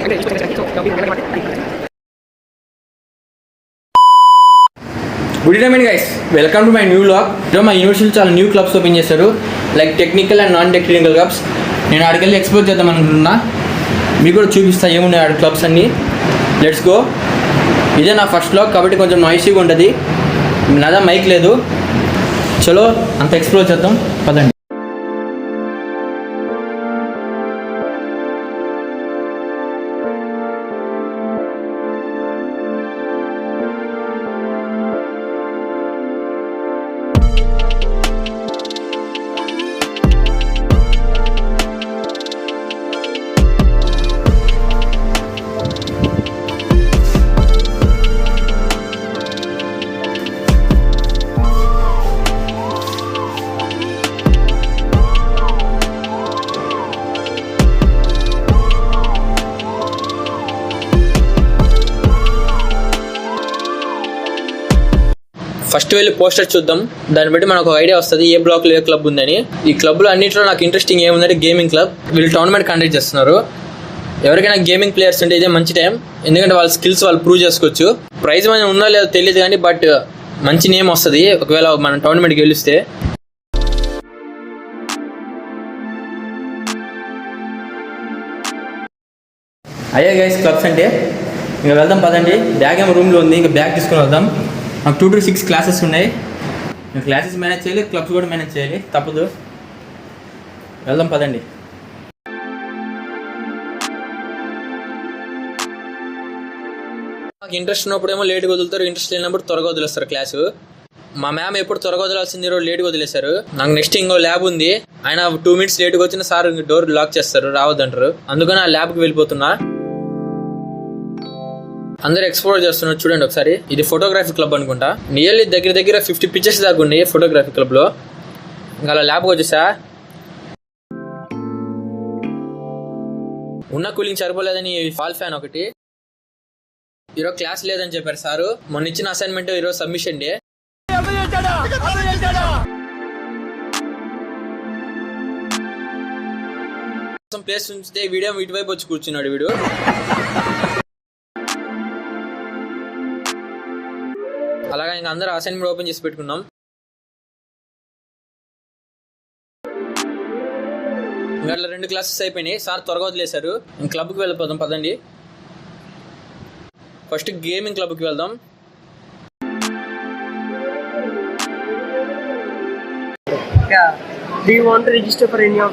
Good evening guys, welcome to my new vlog. ఈరోజు మా యూనివర్సిటీలో చాలా న్యూ క్లబ్స్ ఓపెన్ చేశారు, like technical and non technical clubs. నేను అక్కడికి వెళ్ళి ఎక్స్ప్లోర్ చేద్దాం అనుకుంటున్నా. మీకు కూడా చూపిస్తా ఏమున్నాయి ఆడ క్లబ్స్ అన్నీ. Let's go. ఇదే నా ఫస్ట్ వ్లాగ్ కాబట్టి కొంచెం నాయిసీగా ఉంటుంది, నాదా మైక్ లేదు. చలో అంత ఎక్స్ప్లోర్ చేద్దాం, పదండి. ఫస్ట్ వెళ్ళి పోస్టర్ చూద్దాం, దాన్ని బట్టి మనకు ఒక ఐడియా వస్తుంది ఏ బ్లాక్లో ఏ క్లబ్ ఉందని. ఈ క్లబ్లో అన్నింటిలో నాకు ఇంట్రెస్టింగ్ ఏముందంటే గేమింగ్ క్లబ్. వీళ్ళు టోర్నమెంట్ కండక్ట్ చేస్తున్నారు. ఎవరికైనా గేమింగ్ ప్లేయర్స్ ఉంటే ఇదే మంచి టైం, ఎందుకంటే వాళ్ళ స్కిల్స్ వాళ్ళు ప్రూవ్ చేసుకోవచ్చు. ప్రైజ్ మనీ ఉందో లేదో తెలియదు కానీ బట్ మంచి నేమ్ వస్తుంది ఒకవేళ మనం టోర్నమెంట్ గెలిస్తే. అయ్యా గైస్ క్లబ్స్ అంటే ఇంకా వెళ్దాం పదండి. బ్యాగ్ ఏమో రూమ్లో ఉంది, ఇంకా బ్యాగ్ తీసుకుని వెళ్దాం. నాకు 2 to 6 క్లాసెస్ ఉన్నాయి. నేను క్లాసెస్ మేనేజ్ చేయాలి, క్లబ్స్ కూడా మేనేజ్ చేయాలి, తప్పదు. వెళ్దాం పదండి. నాకు ఇంట్రెస్ట్ ఉన్నప్పుడేమో లేట్గా వదులుతారు, ఇంట్రెస్ట్ లేనప్పుడు త్వరగా వదిలేస్తారు క్లాసు. మా మ్యామ్ ఎప్పుడు త్వరగా వదలాల్సింది రోజు లేట్గా వదిలేశారు. నాకు నెక్స్ట్ ఇంకో ల్యాబ్ ఉంది, ఆయన 2 minutes లేట్గా వచ్చిన సార్ డోర్ లాక్ చేస్తారు, రావద్దంటారు. అందుకని ఆ ల్యాబ్కి వెళ్ళిపోతున్నా. అందరు ఎక్స్ప్లోర్ చేస్తున్నారు చూడండి ఒకసారి. ఇది ఫోటోగ్రఫీ క్లబ్ అనుకుంటా. నియర్లీ దగ్గర 50 పిక్చర్స్ దాకా ఉన్నాయి ఫోటోగ్రఫీ క్లబ్ లో. ఇంకా అలా ల్యాబ్కి వచ్చేసా. ఉన్న కూలింగ్ సరిపోలేదని ఫాల్ ఫ్యాన్ ఒకటి. ఈరోజు క్లాస్ లేదని చెప్పారు సారు. మొన్న ఇచ్చిన అసైన్మెంట్ ఈరోజు సబ్మిషన్ డే. ప్లేస్ ఉంచితే వీడియో ఇటువైపు వచ్చి కూర్చున్నాడు వీడు. అలాగా ఇంకా అందరూ అసైన్మెంట్ ఓపెన్ చేసి పెట్టుకున్నాం. ఇంకా 2 క్లాసెస్ అయిపోయినాయి, సార్ త్వరగా వదిలేశారు. క్లబ్కి వెళ్ళిపోదాం పదండి. ఫస్ట్ గేమింగ్ క్లబ్కి వెళ్దాం. Do you want to register for any of